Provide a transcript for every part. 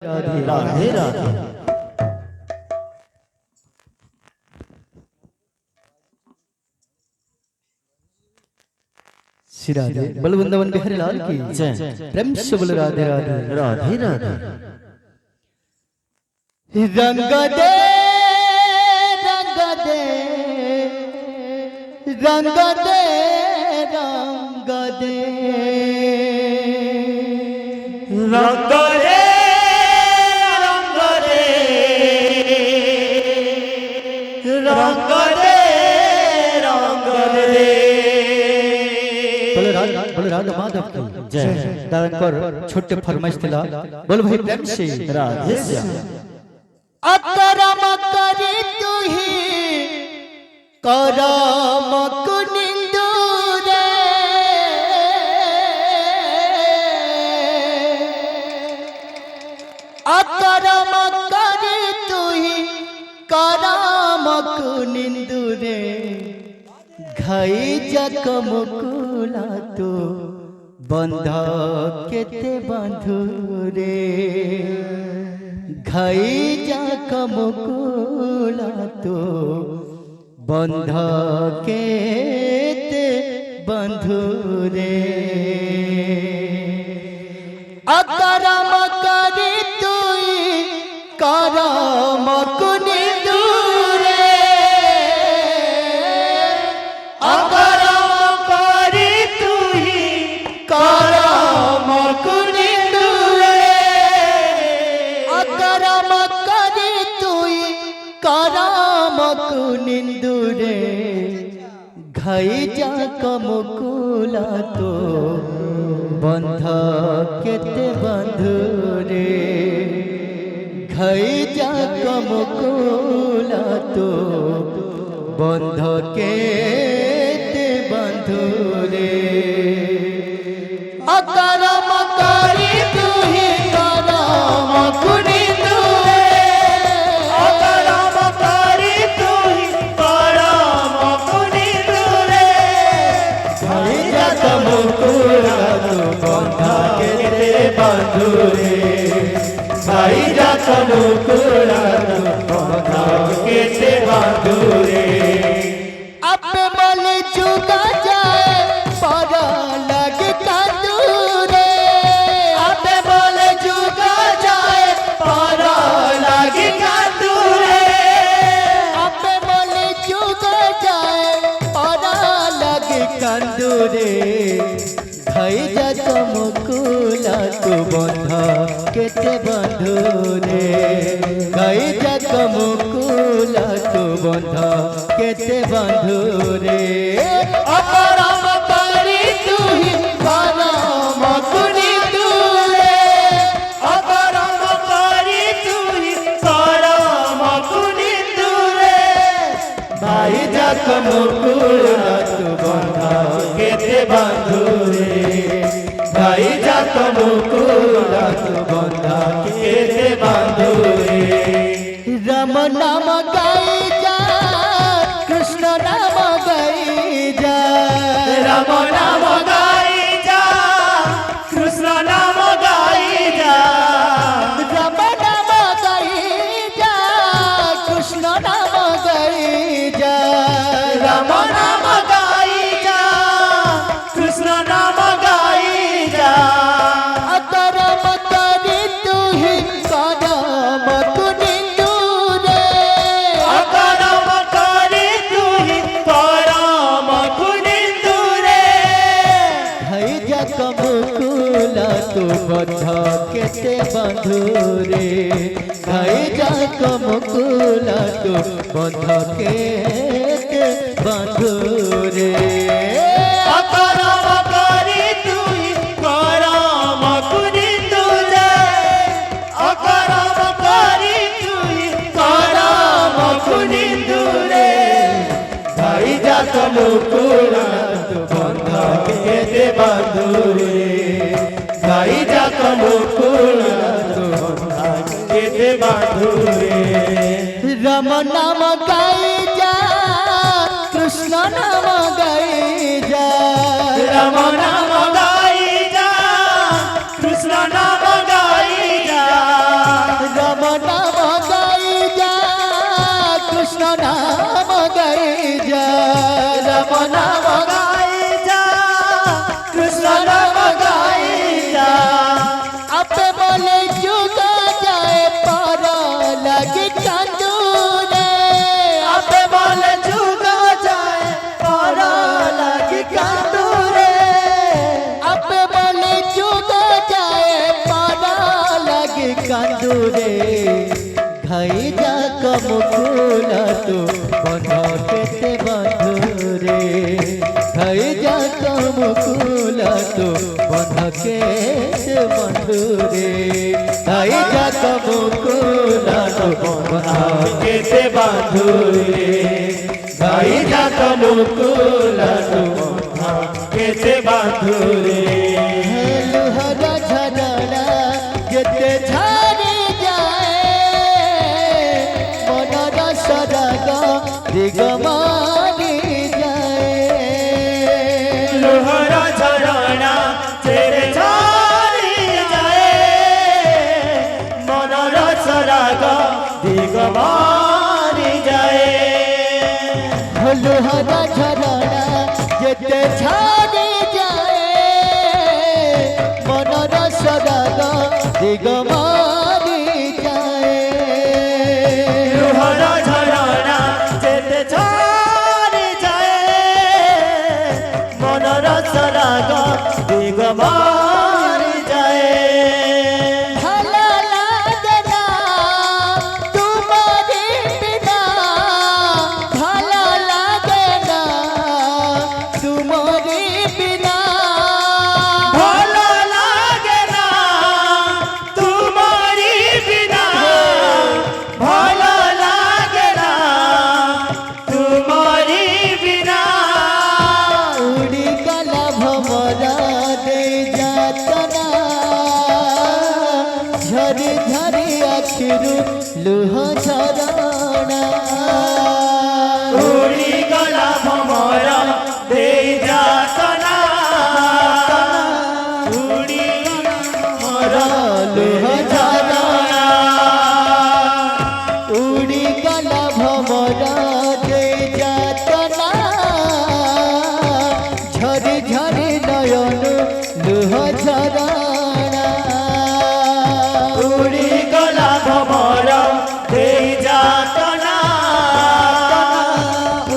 राधे राधे राधे। श्री राधे बोल वृंदावन बिहारी लाल की जय। प्रेम से बोल राधे राधे राधे राधे। रंग दे रंग दे रंग दे रंग दे रंग दे राधा माधव की जय। दानकर छोटे फरमाइश दिला बोल भाई प्रेम से राधे श्याम। अकरम करी तू ही करम कुनिंदु रे अकरम करी तू ही करम कुनिंदु रे घाई जकम कुला तो बंध केते बांधुरे घाई जकम कुला तो बंध केते बांधुरे अकरम करी तुई करम कुनिंदु निंदुरे घाई जा कमुकुला तो बंध केते बंधुरे घाई जा कमुकुला तो बंध केते बंधुरे अकरम करी तू ही करम कुनिंदुरे भाई जा कमुकुला बंधा केते बांधुरे अपे मल चुका जाए पर लग कांदुरे अपे मल चुका जाए पर लग कांदुरे अपे मल चुका जाए पर लग कांदुरे भाई जा कमुकुला तो बंधा केते बंधुरे गाई जा कमुकुला तो बंधा केते बंधुरे अकरम करी तू ही करम कुनिंदुरे अकरम करी तू ही करम कुनिंदुरे भाई जा कमुकुला तो बंधा केते बंधुरे भाई जा कमुकुला तो बंधा केते बांधुरे राम नाम गाई जा कृष्ण नाम गाई जा राम नाम गाई जा कृष्ण नाम गाई जा राम नाम गाई जा कृष्ण नाम गाई जा राम नाम गाई जा कृष्ण नाम अकरम करी तू ही करम कुनिंदुरे अकरम करी तू ही करम कुनिंदुरे घाई जा कमुकुला तो बंध केते बांधुरे घाई जा कमुकुला तो बंध केते बांधुरे अकरम करी तू ही करम कुनिंदुरे अकरम करी तू ही करम कुनिंदुरे घाई जा कमुकुला तो बंध केते बांधुरे घाई जा कमुकुला तो बंध केते बांधुरे राम नाम गाई जा कृष्ण नाम गाई जा राम नाम गाई जा कृष्ण नाम गाई जा কান্দুরে ঘাই যা কমকুলা তো বন্ধ পেতে বন্ধুরে ঘাই যা কমকুলা তো বন্ধ কেতে বন্ধুরে ঘাই যা কমকুলা তো বন্ধ কেতে বন্ধুরে ঘাই যা কমকুলা তো বন্ধ কেতে বন্ধুরে লোহারা ঝাড়া যেতে ছাড়ে যায় মনরা সরাগ দিগমারি যায় লোহারা ঝাড়া যেতে ছাড়ে যায় মনরা সরাগ দিগমারি যায় লোহারা ঝাড়া যেতে ছাড়ে মনরা সরাগ দিগমারি যায় লোহারা ঝাড়া যেতে ছাড়ে যায় মনরা সরাগ দিগমারি যায় ভালো লাগে না তোমারে বিনা ভালো লাগে না তোমারে বিনা ভালো লাগে না তোমারি বিনা ভালো লাগে না তোমারি বিনা উড়ি গলা ভমরা দে যাতনা ঝরি ঝরি আখিরু লুহ ঝরনা উড়ি গলা ভমরা দেই যাতনা উড়ি গলা লুহ ঝরনা উড়ি গলা ভমরা দে যাতনা ঝরি ঝরি নয়ন লুহ ঝরনা উড়ি গলা ভমরা দেই যাতনা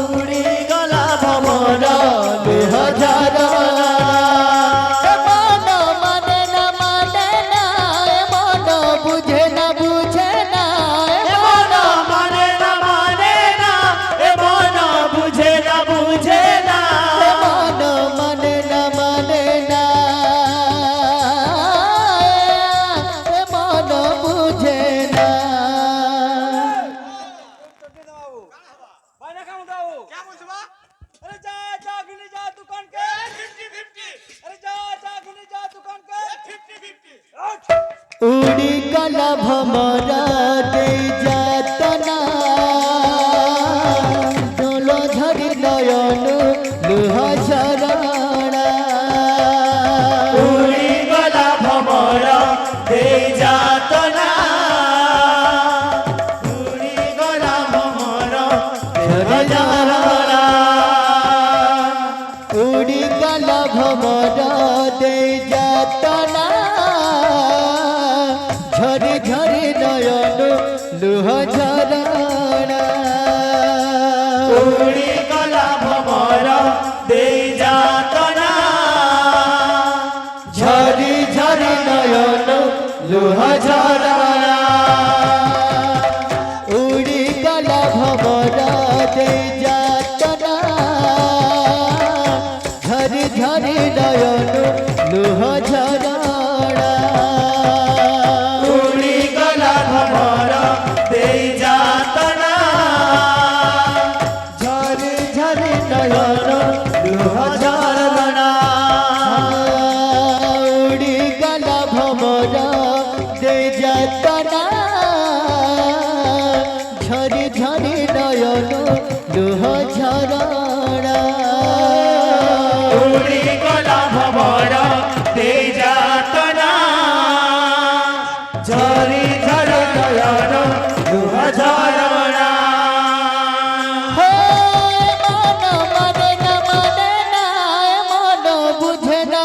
উড়ি গলা ভমরা লুহ ঝরনা মন মানে না মন বুঝে না মন মানে না এ মন বুঝে না মন মানে না মন বুঝে না উড়ি গলা ভমরা দে যাতনা দোল ঝরি নয়ন লুহ ঝরনা উড়ি গলা ভমরা দেই যাতনা উড়ি গলা ভমরা ঝরঝরা উড়ি গলা ভমরা দে যাতনা ঝরি ঝরি নয়ন লুহ ঝরনা উড়ি গলা ভমরা দেই যাতনা ঝরি ঝরি নয়ন লুহ ঝরনা উড়ি গলা ভমরা দে যাতনা ঝরি ঝরি নয়ন লুহ ঝরনা উড়ি গলা ভমরা দেই যাতনা ঝরি ঝরি নয়ন লুহ ঝরনা উড়ি গলা ভমরা দে যাতনা ঝরি ঝরি নয়ন লুহ ঝরনা উড়ি গলা ভমরা দেই যাতনা ঝরি ঝরি নয়ন লুহ ঝরনা হে মন মানে না মন বুঝে না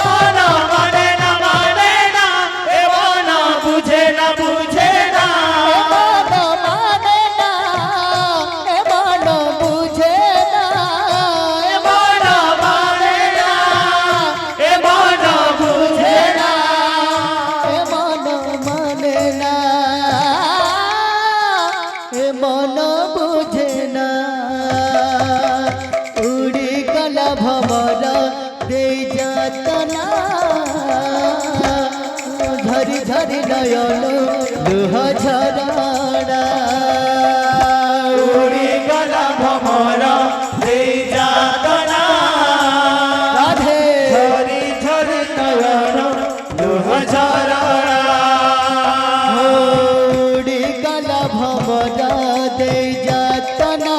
মন মানে না এ মন বুঝে না মন মানে না মন বুঝে না এ মন মানে না এ মন বুঝে না মন ঝরি নয়ন লুহ ঝরনা উড়ি গলা ভমর দেই যাতনা রাধে ঝরি ঝরি নয়ন লুহ ঝরনা উড়ি গলা ভমরা দেই যাতনা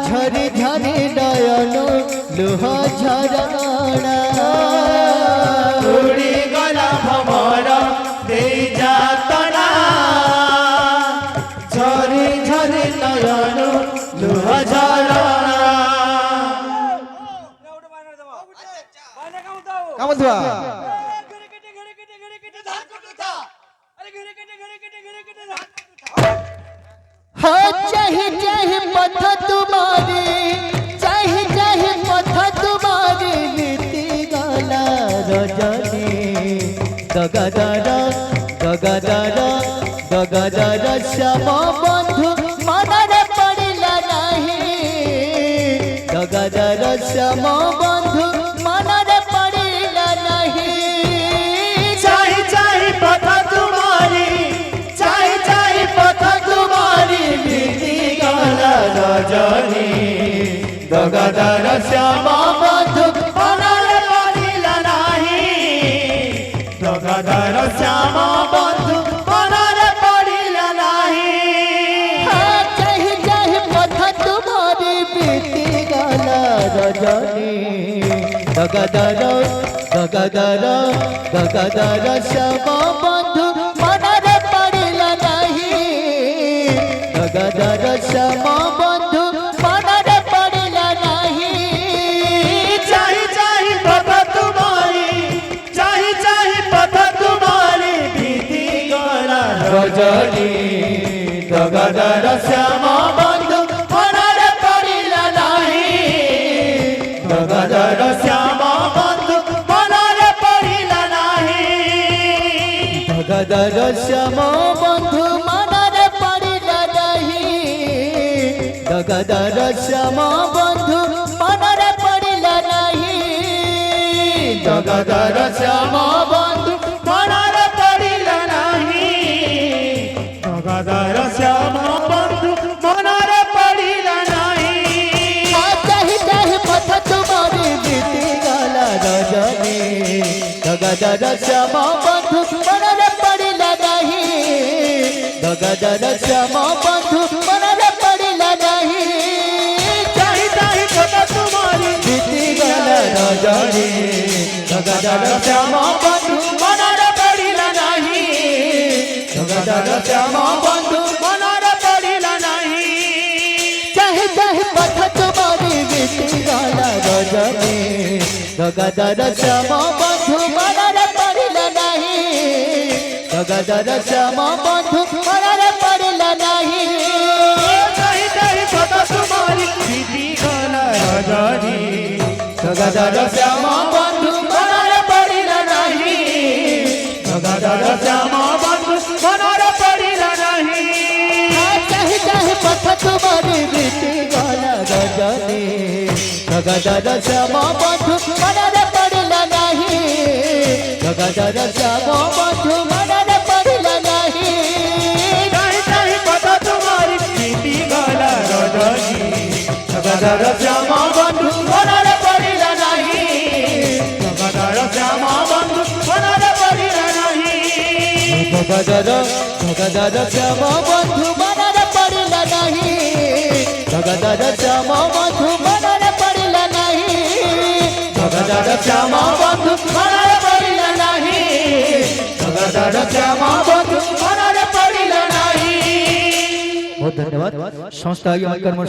ঝরি ঝরি নয়ন লুহ ঝরনা উড়ি গলা ভমর দেই যাতনা ঝরি ঝরি নয়ন লুহ ঝরনা কামত বা हो चाहे चाहे पथ तुम्हारी चाहे चाहे पथ तुम्हारी नीति गला रजनी गगदर गगदर गगदर श्याम बंधु मनरे पड़िला नहीं गगदर श्याम बंधु मनरे पड़िला नहीं चाहे चाहे पथ तुम्हारी चाहे चाहे पथ तुम्हारी नीति गला रजनी गगदर श्याम बंधु मनरे पड़िला नहीं गगदर श्याम बंधु मनरे पड़िला नहीं चाहे चाहे पथ तुम्हारी बीती गला रजनी गगदर गगदर गगदर श्याम बंधु मनरे पड़िला नहीं गगदर श्याम बंधु मनरे पड़िला नहीं चाहे चाहे पथ तुम्हारी चाहे चाहे पथ तुम्हारी बीती गला रजनी गगदर श्याम बंधु मनरे पड़िला नहीं गगदर श्याम बंधु मनरे पड़िला नहीं गगदर श्याम बंधु मनरे पड़िला नहीं गगदर श्याम बंधु मनरे पड़िला नहीं गगदर श्याम बंधु मनरे पड़िला नहीं गगदर श्याम बंधु मनरे पड़िला नहीं चाहे चाहे पथ तुम्हारी बीती गला रजनी गगदर श्याम बंधु मनरे पड़िला नहीं गगदर श्याम बंधु मनरे पड़िला नहीं चाहे चाहे पथ तुम्हारी बीती गला रजनी गगदर श्याम बंधु मनरे पड़िला नहीं गगदर श्याम बंधु मनरे पड़िला नहीं चाहे चाहे पथ तुम्हारी बीती गला रजनी गगदर श्याम बंधु मनरे पड़िला नहीं गगदर श्याम बंधु मनरे पड़िला नहीं चाहे चाहे पथ तुम्हारी बीती गला रजनी गगदर श्याम बंधु मनरे पड़िला नहीं गगदर श्याम बंधु मनरे पड़िला नहीं चाहे चाहे पथ तुम्हारी बीती गला रजनी गगदर श्याम बंधु मनरे पड़िला नहीं गगदर श्याम बंधु मनरे पड़िला नहीं चाहे चाहे पथ तुम्हारी बीती गला रजनी गगदर श्याम बंधु मनरे पड़िला नहीं गगदर श्याम बंधु मनरे पड़िला नहीं गगदर गगदर श्याम बंधु मनरे पड़िला नहीं गगदर श्याम बंधु मनरे पड़िला नहीं गगदर श्याम बंधु मनरे पड़िला नहीं गगदर श्याम बंधु मनरे पड़िला नहीं बहुत धन्यवाद संस्था कर्म